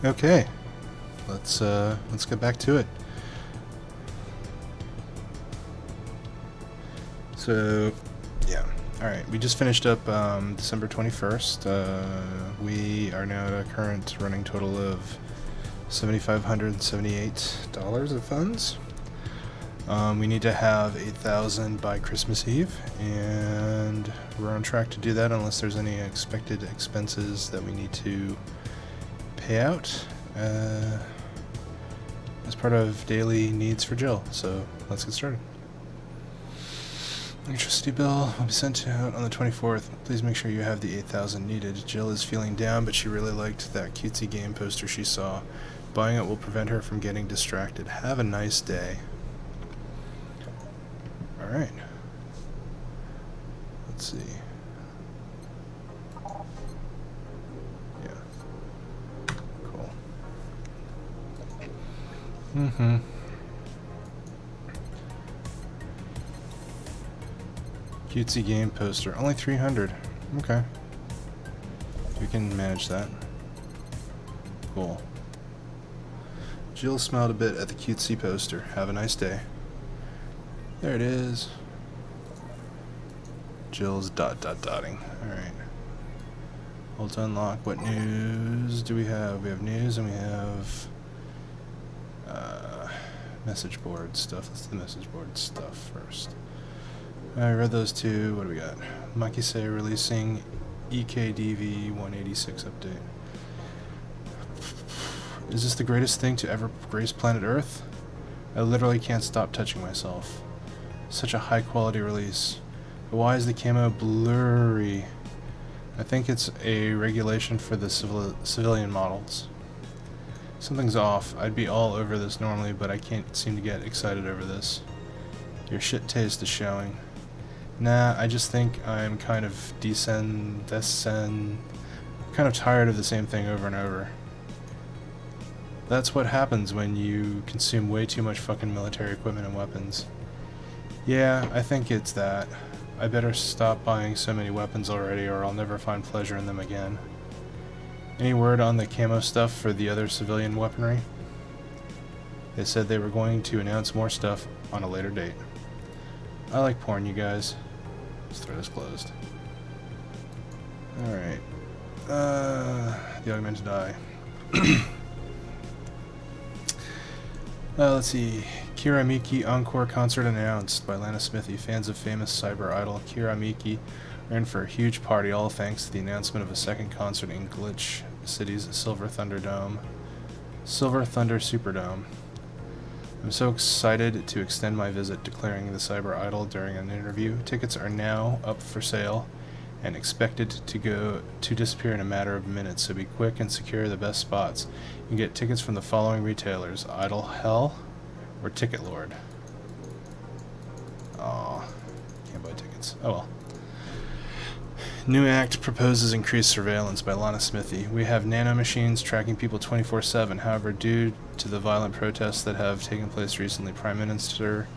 Okay, let's get back to it. So, yeah. Alright, we just finished up December 21st. We are now at a current running total of $7,578 of funds. We need to have 8,000 by Christmas Eve, and we're on track to do that unless there's any expected expenses that we need to pay out as part of daily needs for Jill. So let's get started. Electricity bill will be sent out on the 24th. Please make sure you have the 8,000 needed. Jill is feeling down, but she really liked that cutesy game poster she saw. Buying it will prevent her from getting distracted. Have a nice day. Alright. Let's see. Yeah. Cool. Cutesy game poster. Only 300. Okay. We can manage that. Cool. Jill smiled a bit at the cutesy poster. Have a nice day. There it is. Jill's dotting. Alright. Hold to unlock. What news do we have? We have news and we have message board stuff. Let's do the message board stuff first. I read those two. What do we got? Makise releasing EKDV 186 update. Is this the greatest thing to ever grace planet Earth? I literally can't stop touching myself. Such a high quality release. But why is the camo blurry? I think it's a regulation for the civilian models. Something's off. I'd be all over this normally, but I can't seem to get excited over this. Your shit taste is showing. Nah, I just think I'm kind of kind of tired of the same thing over and over. That's what happens when you consume way too much fucking military equipment and weapons. Yeah, I think it's that. I better stop buying so many weapons already or I'll never find pleasure in them again. Any word on the camo stuff for the other civilian weaponry? They said they were going to announce more stuff on a later date. I like porn, you guys. Let's throw this closed. Alright. The augmented eye. Let's see. Kira Miki Encore Concert announced by Lana Smithy. Fans of famous cyber idol Kira Miki are in for a huge party, all thanks to the announcement of a second concert in Glitch City's Silver Thunder Superdome. I'm so excited to extend my visit, declaring the cyber idol during an interview. Tickets are now up for sale and expected to disappear in a matter of minutes, so be quick and secure the best spots. You can get tickets from the following retailers: Idol Hell or Ticket Lord. Aw, can't buy tickets. Oh well. New Act proposes increased surveillance by Lana Smithy. We have nanomachines tracking people 24/7. However, due to the violent protests that have taken place recently, Prime Minister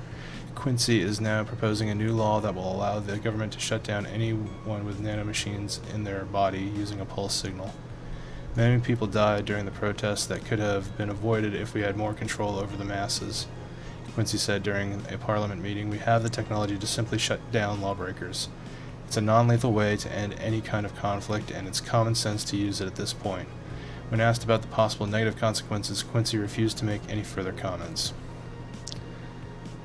Quincy is now proposing a new law that will allow the government to shut down anyone with nanomachines in their body using a pulse signal. Many people died during the protests that could have been avoided if we had more control over the masses. Quincy said during a parliament meeting, "We have the technology to simply shut down lawbreakers. It's a non-lethal way to end any kind of conflict, and it's common sense to use it at this point." When asked about the possible negative consequences, Quincy refused to make any further comments.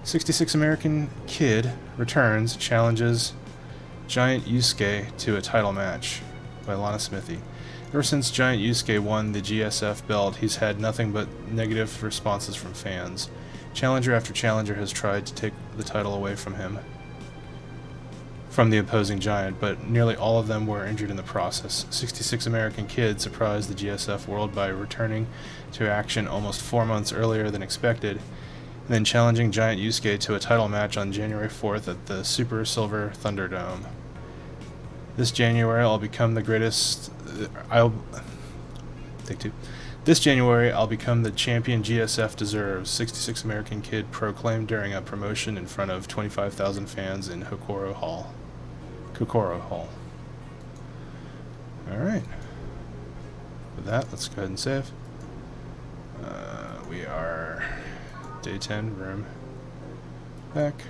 66 American Kid returns, challenges Giant Yusuke to a title match by Lana Smithy. Ever since Giant Yusuke won the GSF belt, he's had nothing but negative responses from fans. Challenger after challenger has tried to take the title away from him, from the opposing giant, but nearly all of them were injured in the process. 66 American Kid surprised the GSF world by returning to action almost 4 months earlier than expected, and then challenging Giant Yusuke to a title match on January 4th at the Super Silver Thunderdome. This January, I'll become the champion GSF deserves, 66 American Kid proclaimed during a promotion in front of 25,000 fans in Kokoro Hall. Alright. With that, let's go ahead and save. We are day 10, room. Back.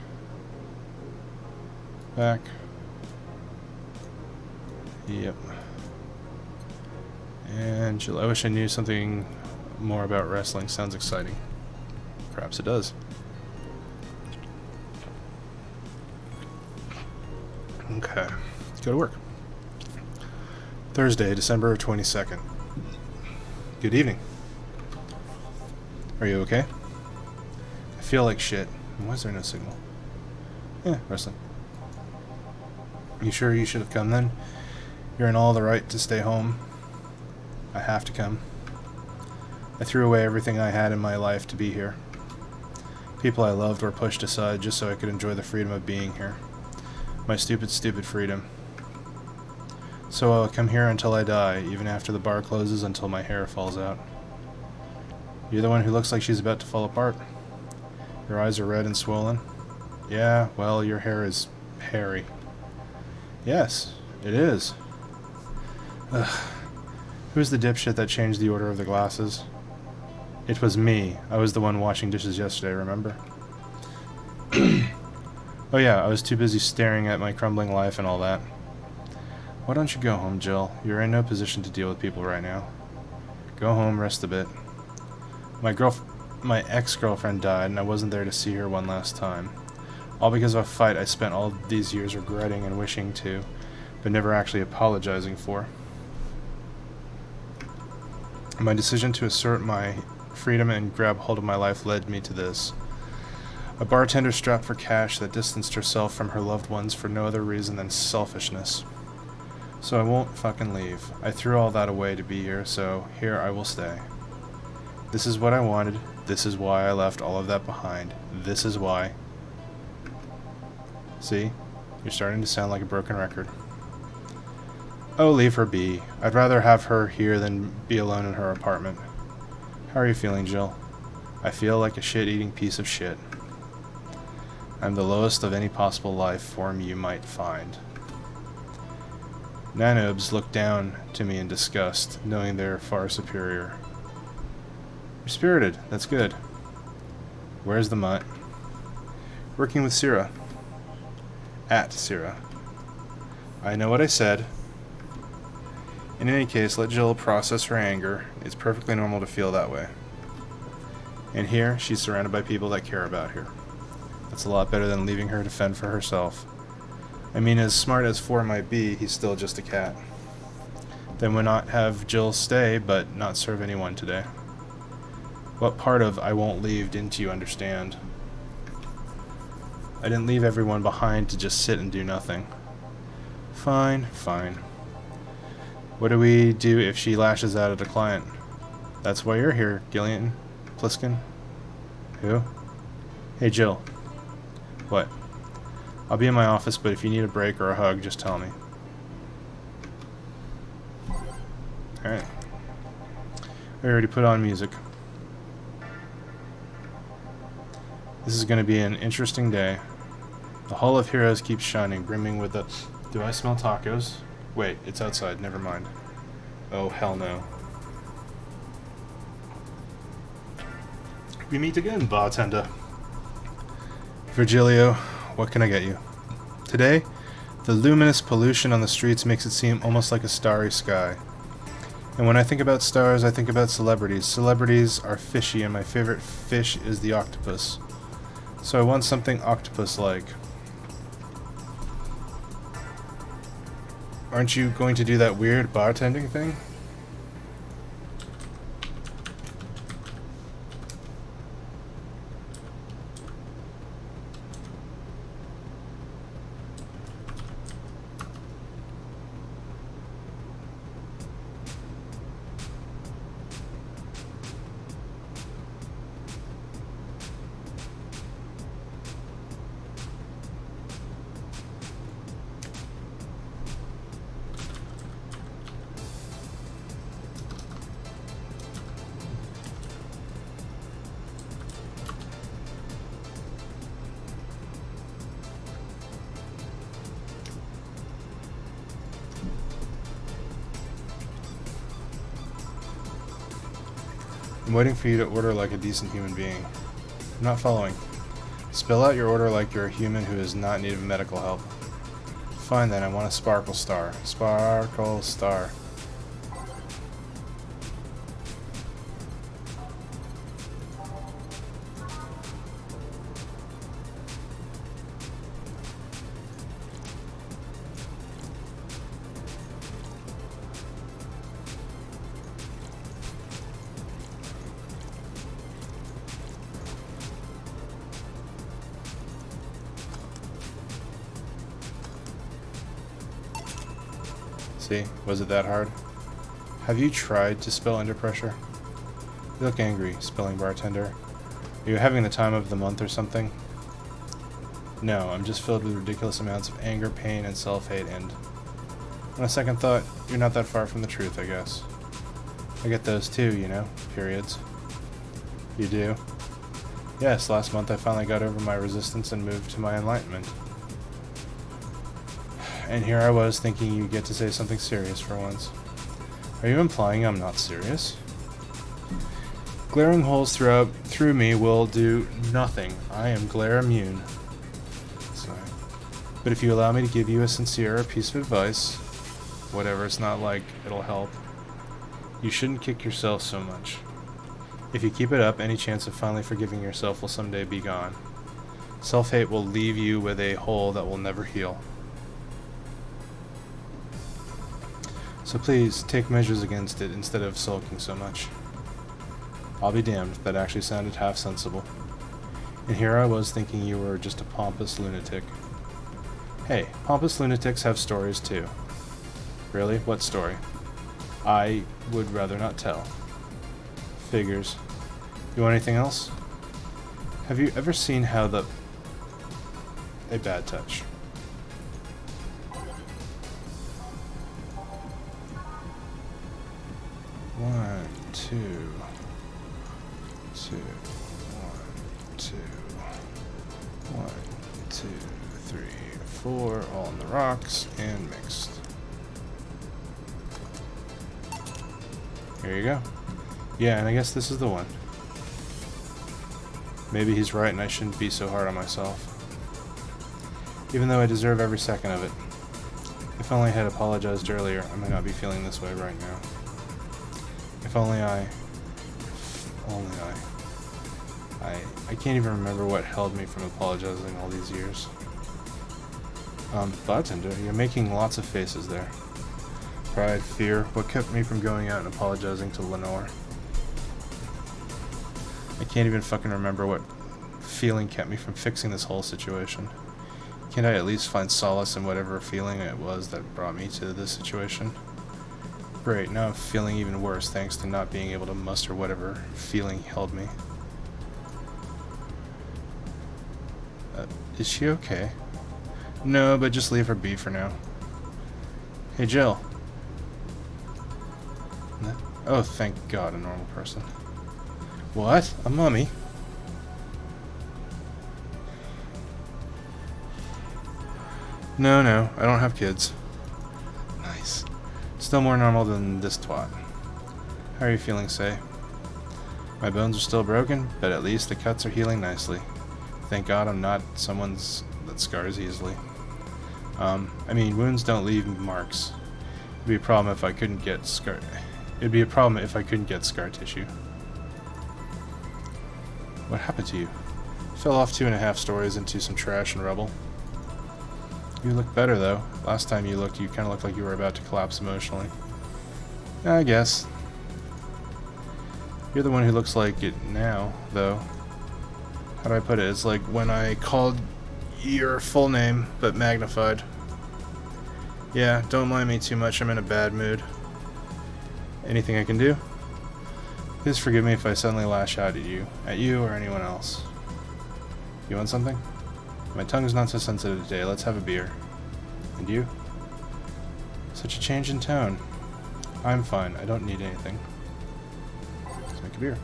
Back. Yep. And Jill, I wish I knew something more about wrestling. Sounds exciting. Perhaps it does. Okay. Go to work. Thursday, December 22nd. Good evening. Are you okay? I feel like shit. Why is there no signal? Yeah, wrestling. You sure you should have come then? You're in all the right to stay home. I have to come. I threw away everything I had in my life to be here. People I loved were pushed aside just so I could enjoy the freedom of being here. My stupid, stupid freedom. So I'll come here until I die, even after the bar closes, until my hair falls out. You're the one who looks like she's about to fall apart. Your eyes are red and swollen. Yeah, well, your hair is hairy. Yes, it is. Ugh. Who's the dipshit that changed the order of the glasses? It was me. I was the one washing dishes yesterday, remember? Oh yeah, I was too busy staring at my crumbling life and all that. Why don't you go home, Jill? You're in no position to deal with people right now. Go home, rest a bit. My ex-girlfriend died, and I wasn't there to see her one last time. All because of a fight I spent all these years regretting and wishing to, but never actually apologizing for. My decision to assert my freedom and grab hold of my life led me to this. A bartender strapped for cash that distanced herself from her loved ones for no other reason than selfishness. So I won't fucking leave. I threw all that away to be here, so here I will stay. This is what I wanted. This is why I left all of that behind. This is why. See? You're starting to sound like a broken record. Oh, leave her be. I'd rather have her here than be alone in her apartment. How are you feeling, Jill? I feel like a shit-eating piece of shit. I'm the lowest of any possible life form you might find. Nanobes look down to me in disgust, knowing they're far superior. You're spirited. That's good. Where's the mutt? Working with Syrah. At Syrah. I know what I said. In any case, let Jill process her anger. It's perfectly normal to feel that way. And here, she's surrounded by people that care about her. That's a lot better than leaving her to fend for herself. I mean, as smart as 4 might be, he's still just a cat. Then why not have Jill stay, but not serve anyone today? What part of I won't leave didn't you understand? I didn't leave everyone behind to just sit and do nothing. Fine, fine. What do we do if she lashes out at a client? That's why you're here, Gillian. Pliskin? Who? Hey, Jill. What? I'll be in my office, but if you need a break or a hug, just tell me. Alright. I already put on music. This is going to be an interesting day. The Hall of Heroes keeps shining, brimming with the... Do I smell tacos? Wait, it's outside. Never mind. Oh, hell no. We meet again, bartender. Virgilio, what can I get you? Today, the luminous pollution on the streets makes it seem almost like a starry sky. And when I think about stars, I think about celebrities. Celebrities are fishy, and my favorite fish is the octopus. So I want something octopus-like. Aren't you going to do that weird bartending thing? I'm waiting for you to order like a decent human being. I'm not following. Spell out your order like you're a human who is not in need of medical help. Fine then, I want a sparkle star. Sparkle star. See, was it that hard? Have you tried to spell under pressure? You look angry, spelling bartender. Are you having the time of the month or something? No, I'm just filled with ridiculous amounts of anger, pain, and self-hate, and on a second thought, you're not that far from the truth, I guess. I get those too, you know, periods. You do? Yes, last month I finally got over my resistance and moved to my enlightenment. And here I was thinking you'd get to say something serious for once. Are you implying I'm not serious? Glaring holes through me will do nothing. I am glare immune. Sorry. But if you allow me to give you a sincere piece of advice, whatever it's not like, it'll help. You shouldn't kick yourself so much. If you keep it up, any chance of finally forgiving yourself will someday be gone. Self-hate will leave you with a hole that will never heal. So please, take measures against it instead of sulking so much. I'll be damned, that actually sounded half sensible. And here I was thinking you were just a pompous lunatic. Hey, pompous lunatics have stories too. Really? What story? I would rather not tell. Figures. You want anything else? Have you ever seen how a bad touch. One, two, one, two, three, four, all on the rocks and mixed. Here you go. Yeah, and I guess this is the one. Maybe he's right and I shouldn't be so hard on myself. Even though I deserve every second of it. If only I had apologized earlier, I might not be feeling this way right now. If only I can't even remember what held me from apologizing all these years. Bartender, you're making lots of faces there. Pride, fear, what kept me from going out and apologizing to Lenore? I can't even fucking remember what feeling kept me from fixing this whole situation. Can't I at least find solace in whatever feeling it was that brought me to this situation? Great, now I'm feeling even worse thanks to not being able to muster whatever feeling held me. Is she okay? No, but just leave her be for now. Hey, Jill. Oh, thank God, a normal person. What? A mummy? No, I don't have kids. Nice. Still more normal than this twat. How are you feeling, Say? My bones are still broken, but at least the cuts are healing nicely. Thank God I'm not someone's that scars easily. I mean, wounds don't leave marks. It'd be a problem if I couldn't get scar tissue. What happened to you? Fell off 2.5 stories into some trash and rubble. You look better, though. Last time you looked, you kind of looked like you were about to collapse emotionally. I guess. You're the one who looks like it now, though. How do I put it? It's like when I called your full name, but magnified. Yeah, don't mind me too much. I'm in a bad mood. Anything I can do? Please forgive me if I suddenly lash out at you or anyone else. You want something? My tongue's not so sensitive today. Let's have a beer. And you? Such a change in tone. I'm fine. I don't need anything. Let's make a beer.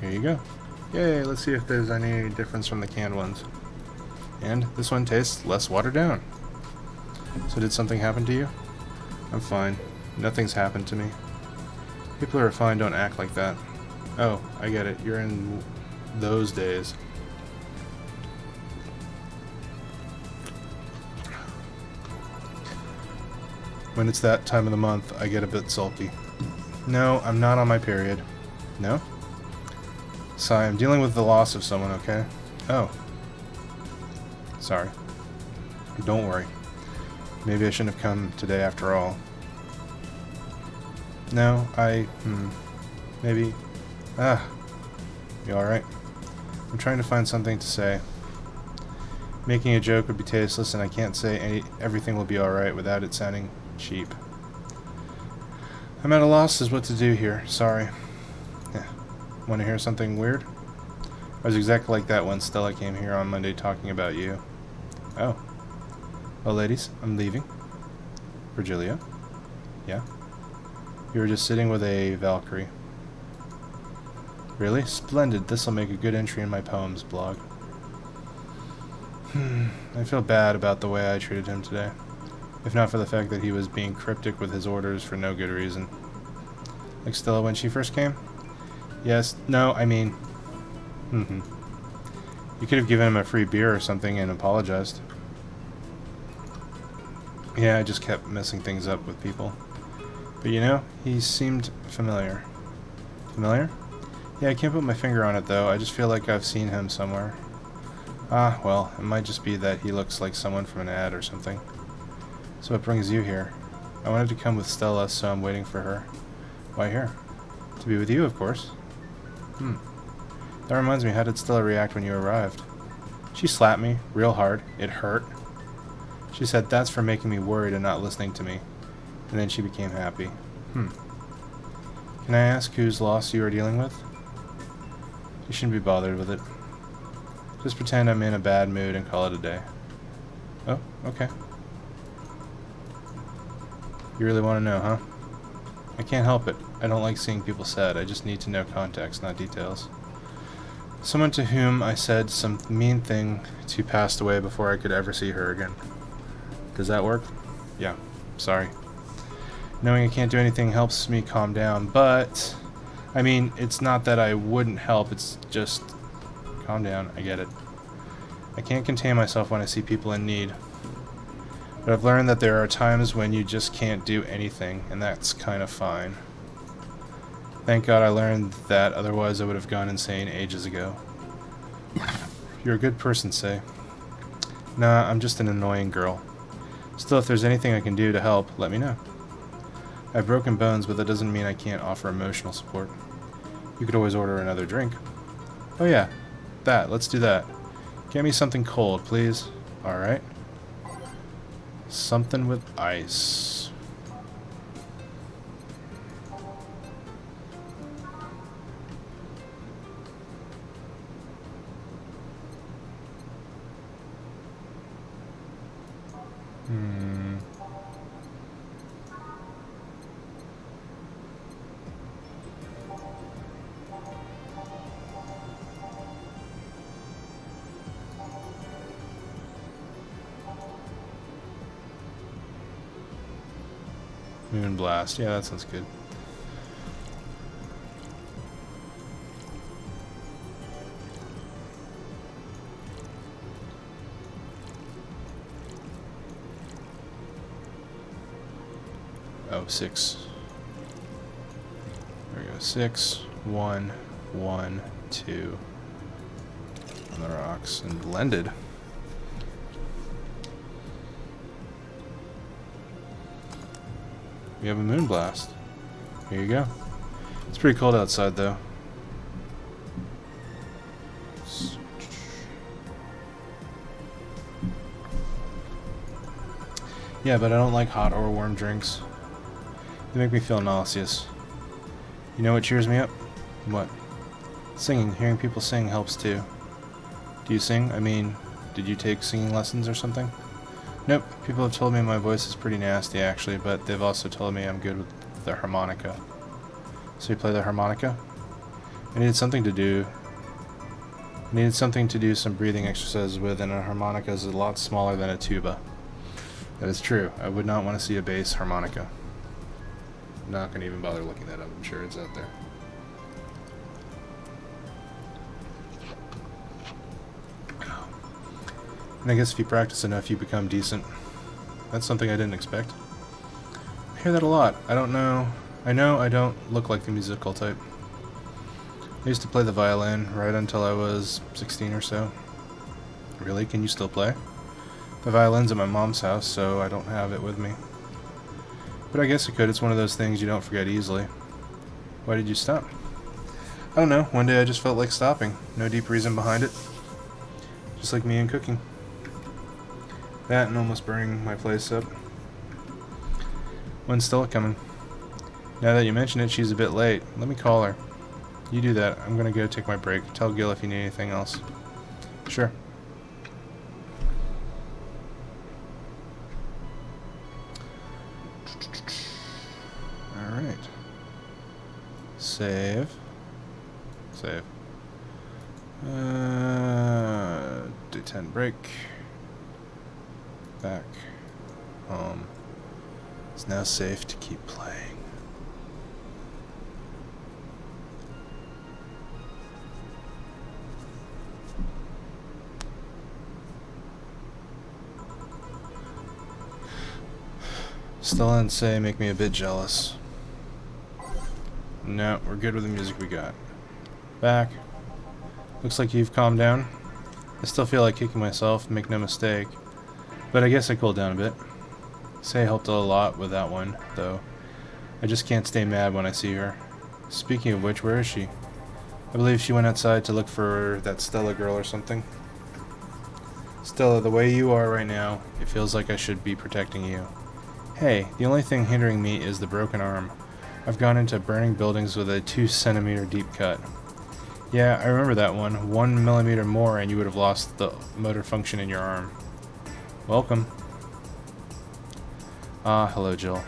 Here you go. Yay, let's see if there's any difference from the canned ones. And this one tastes less watered down. So did something happen to you? I'm fine. Nothing's happened to me. People who are fine don't act like that. Oh, I get it. You're in those days. When it's that time of the month, I get a bit sulky. No, I'm not on my period. No? Sorry, I'm dealing with the loss of someone, okay? Oh. Sorry. Don't worry. Maybe I shouldn't have come today after all. No, maybe... You alright? I'm trying to find something to say. Making a joke would be tasteless, and I can't say everything will be alright without it sounding cheap. I'm at a loss as what to do here. Sorry. Yeah. Want to hear something weird? I was exactly like that when Stella came here on Monday talking about you. Oh. Well, ladies, I'm leaving. Virgilia? Yeah? You were just sitting with a Valkyrie. Really? Splendid. This'll make a good entry in my poems blog. I feel bad about the way I treated him today. If not for the fact that he was being cryptic with his orders for no good reason. Like Stella when she first came? Yes. No, I mean... You could have given him a free beer or something and apologized. Yeah, I just kept messing things up with people. But you know, he seemed familiar. Familiar? Yeah, I can't put my finger on it though. I just feel like I've seen him somewhere. Ah, well, it might just be that he looks like someone from an ad or something. So what brings you here? I wanted to come with Stella, so I'm waiting for her. Why here? To be with you, of course. That reminds me, how did Stella react when you arrived? She slapped me, real hard. It hurt. She said, that's for making me worried and not listening to me. And then she became happy. Can I ask whose loss you are dealing with? You shouldn't be bothered with it. Just pretend I'm in a bad mood and call it a day. Oh, okay. You really want to know, huh? I can't help it. I don't like seeing people sad. I just need to know context, not details. Someone to whom I said some mean thing to passed away before I could ever see her again. Does that work? Yeah. Sorry. Knowing I can't do anything helps me calm down, but... I mean, it's not that I wouldn't help, it's just... Calm down, I get it. I can't contain myself when I see people in need. But I've learned that there are times when you just can't do anything, and that's kind of fine. Thank God I learned that, otherwise I would have gone insane ages ago. You're a good person, Say. Nah, I'm just an annoying girl. Still, if there's anything I can do to help, let me know. I've broken bones, but that doesn't mean I can't offer emotional support. You could always order another drink. Oh yeah, let's do that. Get me something cold, please. Alright. Something with ice. Moon Blast. Yeah, that sounds good. Oh, 6. There we go. 6, 1, 1, 2. On the rocks. And blended. We have a Moon Blast. Here you go. It's pretty cold outside, though. Yeah, but I don't like hot or warm drinks. They make me feel nauseous. You know what cheers me up? What? Singing. Hearing people sing helps too. Do you sing? I mean, did you take singing lessons or something? Nope. People have told me my voice is pretty nasty actually, but they've also told me I'm good with the harmonica. So you play the harmonica? I needed something to do. I needed something to do some breathing exercises with, and a harmonica is a lot smaller than a tuba. That is true. I would not want to see a bass harmonica. I'm not going to even bother looking that up. I'm sure it's out there. And I guess if you practice enough, you become decent. That's something I didn't expect. I hear that a lot. I don't know. I know I don't look like the musical type. I used to play the violin right until I was 16 or so. Really? Can you still play? The violin's at my mom's house, so I don't have it with me. But I guess I could. It's one of those things you don't forget easily. Why did you stop? I don't know. One day I just felt like stopping. No deep reason behind it. Just like me and cooking. That and almost burning my place up. When's Stella coming? Now that you mention it, she's a bit late. Let me call her. You do that. I'm gonna go take my break. Tell Gil if you need anything else. Sure. Alright. Save. Save. Day 10 break. Back. Home. It's now safe to keep playing. Stella and Say make me a bit jealous. No, we're good with the music we got. Back. Looks like you've calmed down. I still feel like kicking myself, make no mistake. But I guess I cooled down a bit. Say helped a lot with that one, though. I just can't stay mad when I see her. Speaking of which, where is she? I believe she went outside to look for that Stella girl or something. Stella, the way you are right now, it feels like I should be protecting you. Hey, the only thing hindering me is the broken arm. I've gone into burning buildings with a 2-centimeter deep cut. Yeah, I remember that one. 1 millimeter more and you would have lost the motor function in your arm. Welcome. Ah, hello, Jill.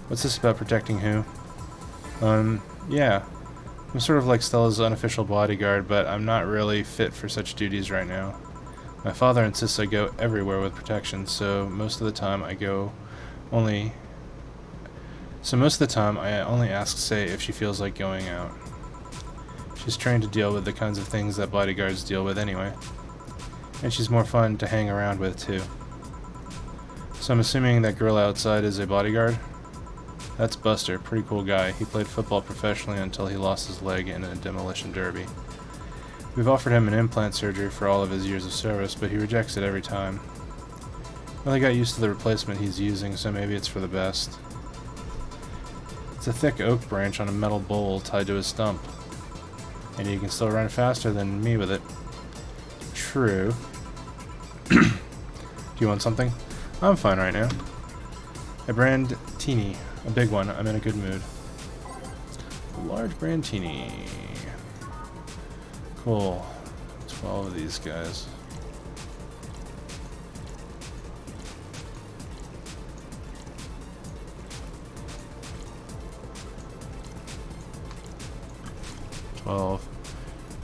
What's this about protecting who? Yeah. I'm sort of like Stella's unofficial bodyguard, but I'm not really fit for such duties right now. My father insists I go everywhere with protection, so most of the time I only ask Say if she feels like going out. She's trained to deal with the kinds of things that bodyguards deal with anyway. And she's more fun to hang around with, too. So I'm assuming that girl outside is a bodyguard? That's Buster, pretty cool guy. He played football professionally until he lost his leg in a demolition derby. We've offered him an implant surgery for all of his years of service, but he rejects it every time. Well, he got used to the replacement he's using, so maybe it's for the best. It's a thick oak branch on a metal bowl tied to his stump. And you can still run faster than me with it. True. Do you want something? I'm fine right now. A brandini. A big one. I'm in a good mood. A large brandini. Cool. 12 of these guys.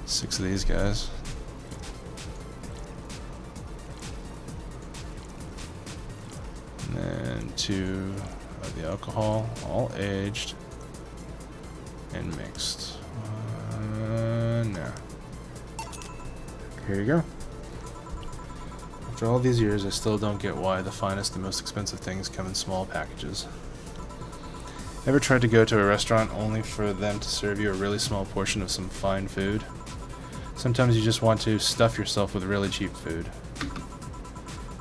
Six of these guys. And then 2 of the alcohol, all aged and mixed. No. Here you go. After all these years, I still don't get why the finest and most expensive things come in small packages. Ever tried to go to a restaurant only for them to serve you a really small portion of some fine food? Sometimes you just want to stuff yourself with really cheap food.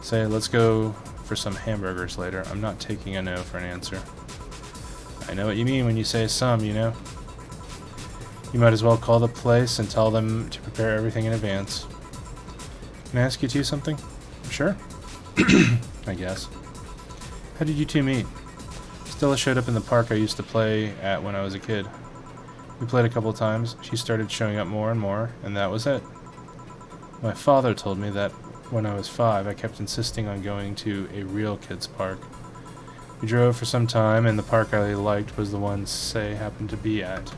Say, let's go for some hamburgers later. I'm not taking a no for an answer. I know what you mean when you say some, you know. You might as well call the place and tell them to prepare everything in advance. Can I ask you two something? Sure. I guess. How did you two meet? Stella showed up in the park I used to play at when I was a kid. We played a couple of times. She started showing up more and more, and that was it. My father told me that when I was 5, I kept insisting on going to a real kids' park. We drove for some time, and the park I liked was the one Say happened to be at.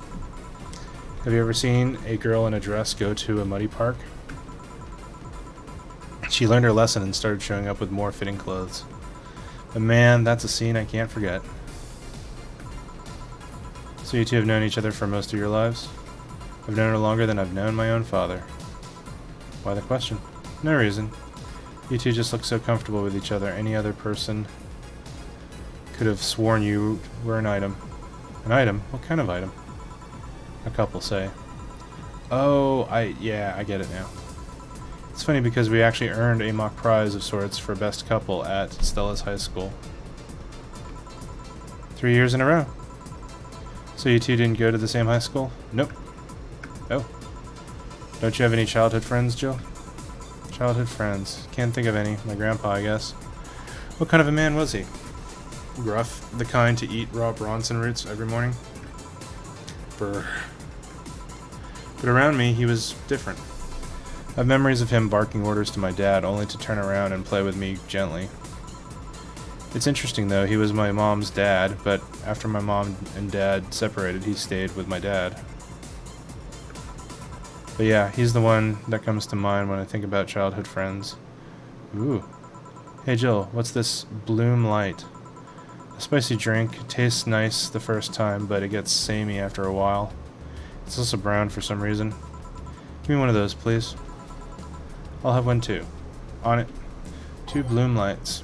Have you ever seen a girl in a dress go to a muddy park? She learned her lesson and started showing up with more fitting clothes. But man, that's a scene I can't forget. So you two have known each other for most of your lives? I've known her longer than I've known my own father. Why the question? No reason. You two just look so comfortable with each other. Any other person could have sworn you were an item. An item? What kind of item? A couple say. Oh, yeah, I get it now. It's funny because we actually earned a mock prize of sorts for best couple at Stella's high school. 3 years in a row. So you two didn't go to the same high school? Nope. Oh. Don't you have any childhood friends, Jill? Childhood friends. Can't think of any. My grandpa, I guess. What kind of a man was he? Gruff, the kind to eat raw Bronson roots every morning? Brr. But around me, he was different. I have memories of him barking orders to my dad, only to turn around and play with me gently. It's interesting, though, he was my mom's dad, but after my mom and dad separated, he stayed with my dad. But yeah, he's the one that comes to mind when I think about childhood friends. Ooh. Hey Jill, what's this Bloom Light? A spicy drink. Tastes nice the first time, but it gets samey after a while. It's also brown for some reason. Give me one of those, please. I'll have one too. On it. 2 Bloom Lights.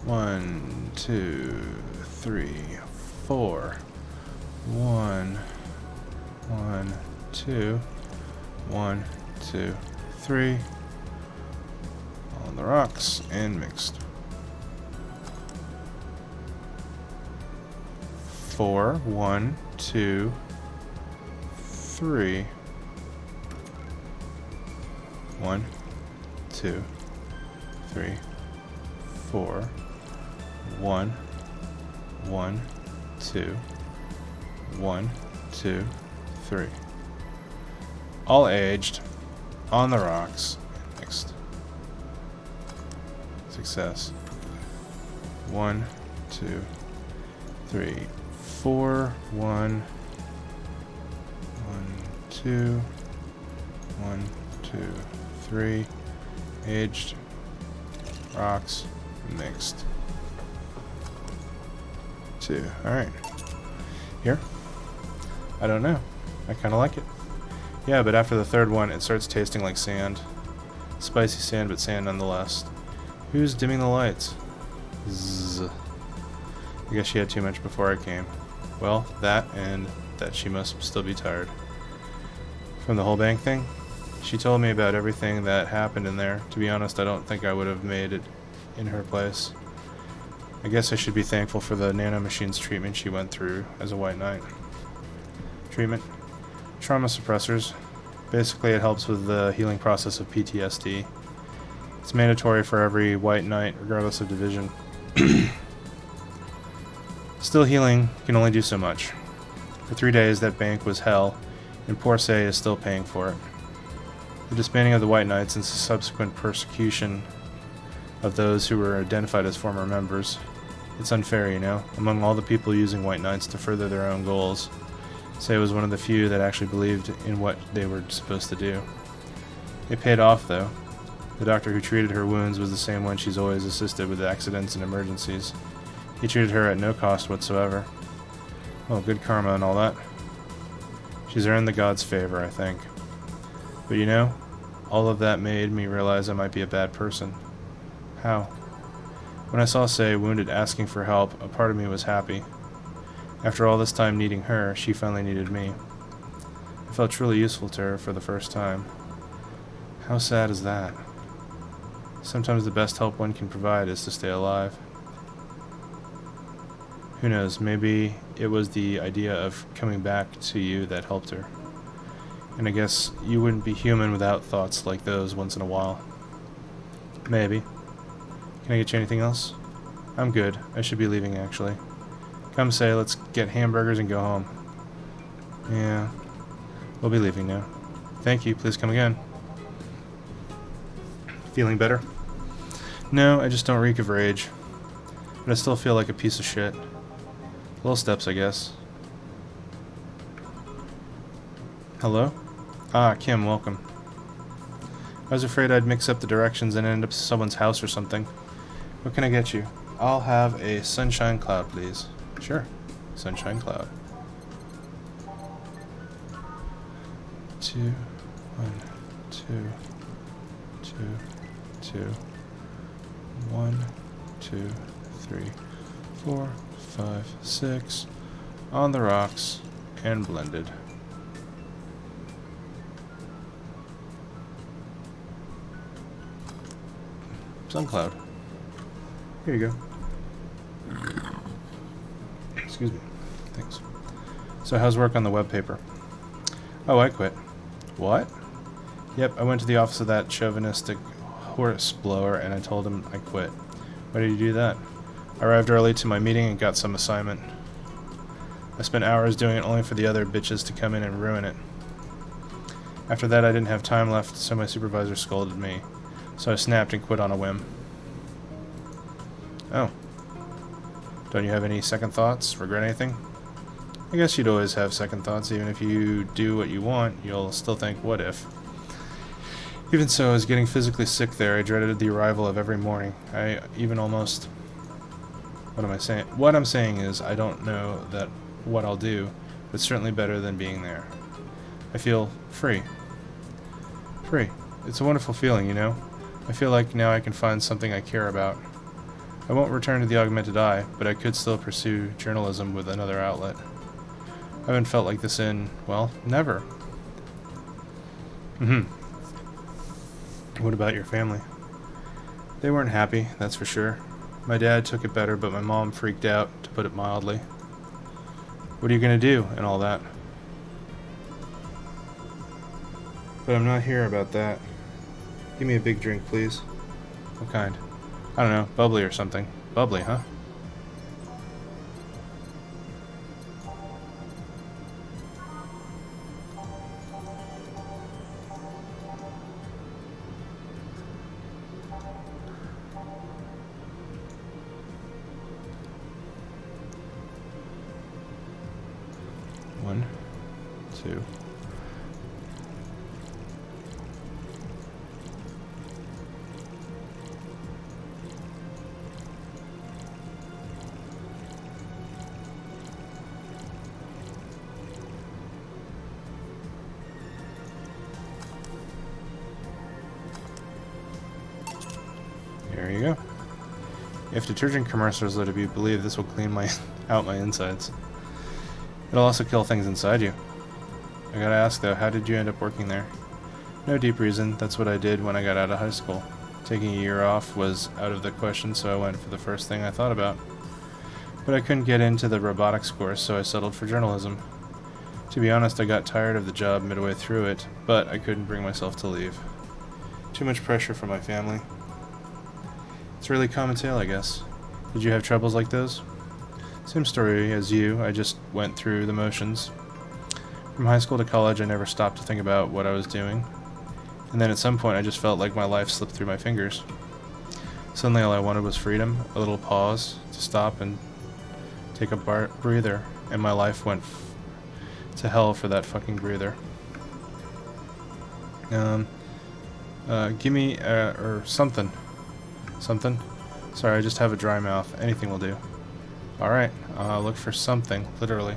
One, 2, 3, 4. 1, 1, 2, 1, 2, 3. On the rocks and mixed. 4, 1, 2, 3. 1, 2, 3, 4. 1, 1, 2, 1, 2, 3. All aged, on the rocks, mixed. Success. 1, 2, 3, 4. 1, 1, 2, 1, 2, 3. Aged, rocks, mixed. 2. Alright. Here? I don't know. I kind of like it. Yeah, but after the third one, it starts tasting like sand. Spicy sand, but sand nonetheless. Who's dimming the lights? Zzz. I guess she had too much before I came. Well, that, and that she must still be tired. From the whole bank thing? She told me about everything that happened in there. To be honest, I don't think I would have made it in her place. I guess I should be thankful for the nanomachine's treatment she went through as a White Knight. Treatment? Trauma suppressors. Basically, it helps with the healing process of PTSD. It's mandatory for every White Knight, regardless of division. Still, healing can only do so much. For 3 days, that bank was hell, and poor Say is still paying for it. The disbanding of the White Knights and subsequent persecution of those who were identified as former members. It's unfair, you know, among all the people using White Knights to further their own goals. Say was one of the few that actually believed in what they were supposed to do. It paid off, though. The doctor who treated her wounds was the same one she's always assisted with accidents and emergencies. He treated her at no cost whatsoever. Well, good karma and all that. She's earned the god's favor, I think. But you know, all of that made me realize I might be a bad person. How? When I saw Say wounded asking for help, a part of me was happy. After all this time needing her, she finally needed me. I felt truly useful to her for the first time. How sad is that? Sometimes the best help one can provide is to stay alive. Who knows, maybe it was the idea of coming back to you that helped her. And I guess you wouldn't be human without thoughts like those once in a while. Maybe. Can I get you anything else? I'm good. I should be leaving, actually. Come Say, let's get hamburgers and go home. Yeah. We'll be leaving now. Thank you. Please come again. Feeling better? No, I just don't reek of rage. But I still feel like a piece of shit. Little steps, I guess. Hello? Ah, Kim, welcome. I was afraid I'd mix up the directions and end up at someone's house or something. What can I get you? I'll have a sunshine cloud, please. Sure. Sunshine cloud. 2, 1, 2, 2, 2, 1, 2, 3, 4, 5, 6. On the rocks and blended. Sun cloud. Here you go. Excuse me. Thanks. So how's work on the web paper? Oh, I quit. What? Yep, I went to the office of that chauvinistic horse blower and I told him I quit. Why did you do that? I arrived early to my meeting and got some assignment. I spent hours doing it only for the other bitches to come in and ruin it. After that I didn't have time left, so my supervisor scolded me. So I snapped and quit on a whim. Oh. Don't you have any second thoughts? Regret anything? I guess you'd always have second thoughts. Even if you do what you want, you'll still think, what if? Even so, I was getting physically sick there. I dreaded the arrival of every morning. I even almost... What am I saying? What I'm saying is, I don't know that what I'll do, but certainly better than being there. I feel free. Free. It's a wonderful feeling, you know? I feel like now I can find something I care about. I won't return to the augmented eye, but I could still pursue journalism with another outlet. I haven't felt like this in, well, never. What about your family? They weren't happy, that's for sure. My dad took it better, but my mom freaked out, to put it mildly. What are you going to do, and all that? But I'm not here about that. Give me a big drink, please. What kind? I don't know, bubbly or something. Bubbly, huh? One, two. There you go. If detergent commercials are to be believed, this will clean out my insides. It'll also kill things inside you. I gotta ask though, how did you end up working there? No deep reason, that's what I did when I got out of high school. Taking a year off was out of the question, so I went for the first thing I thought about. But I couldn't get into the robotics course, so I settled for journalism. To be honest, I got tired of the job midway through it, but I couldn't bring myself to leave. Too much pressure from my family. It's a really common tale, I guess. Did you have troubles like those? Same story as you, I just went through the motions. From high school to college, I never stopped to think about what I was doing. And then at some point, I just felt like my life slipped through my fingers. Suddenly, all I wanted was freedom, a little pause to stop and take a breather, and my life went to hell for that fucking breather. Give me, or something. Something? Sorry, I just have a dry mouth. Anything will do. Alright, look for something, literally.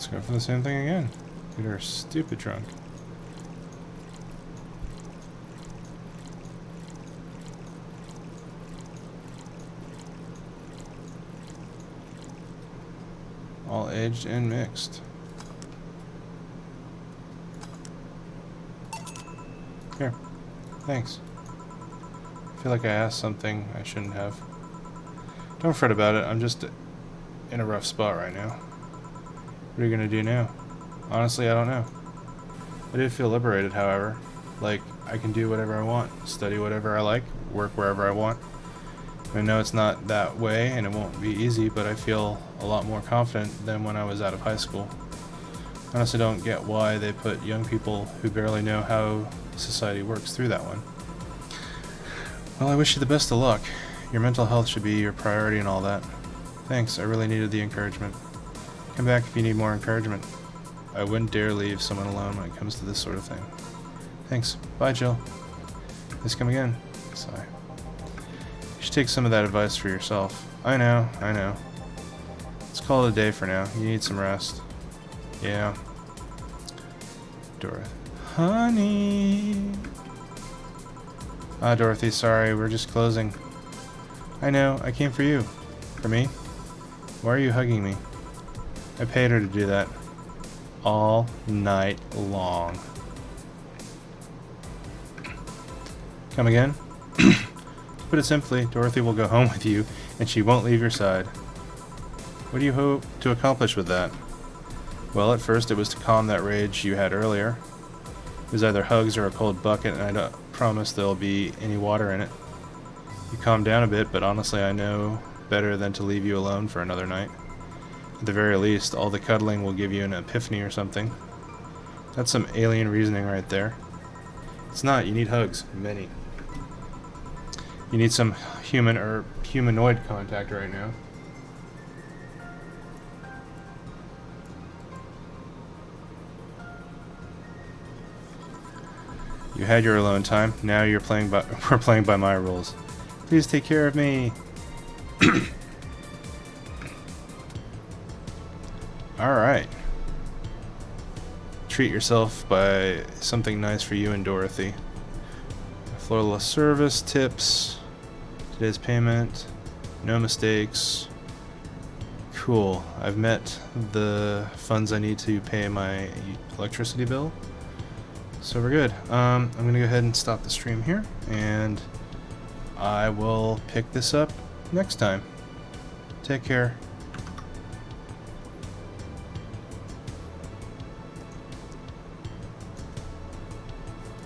Let's go for the same thing again. Get her stupid drunk. All aged and mixed. Here. Thanks. I feel like I asked something I shouldn't have. Don't fret about it. I'm just in a rough spot right now. What are you gonna do now? Honestly, I don't know. I do feel liberated, however. Like, I can do whatever I want, study whatever I like, work wherever I want. I know it's not that way, and it won't be easy, but I feel a lot more confident than when I was out of high school. I honestly don't get why they put young people who barely know how society works through that one. Well, I wish you the best of luck. Your mental health should be your priority and all that. Thanks, I really needed the encouragement. Come back if you need more encouragement. I wouldn't dare leave someone alone when it comes to this sort of thing. Thanks. Bye, Jill. Please come again. Sigh. You should take some of that advice for yourself. I know. Let's call it a day for now. You need some rest. Yeah. Dorothy. Honey. Dorothy, sorry, we're just closing. I know, I came for you. For me? Why are you hugging me? I paid her to do that. All night long. Come again? To put it simply, Dorothy will go home with you, and she won't leave your side. What do you hope to accomplish with that? Well, at first it was to calm that rage you had earlier. It was either hugs or a cold bucket, and I don't promise there'll be any water in it. You calmed down a bit, but honestly I know better than to leave you alone for another night. At the very least, all the cuddling will give you an epiphany or something. That's some alien reasoning right there. It's not. You need hugs. Many. You need some human or humanoid contact right now. You had your alone time. Now we're playing by my rules. Please take care of me. Alright. Treat yourself by something nice for you and Dorothy. Flawless service, tips, today's payment, no mistakes. Cool. I've met the funds I need to pay my electricity bill. So we're good. I'm going to go ahead and stop the stream here, and I will pick this up next time. Take care.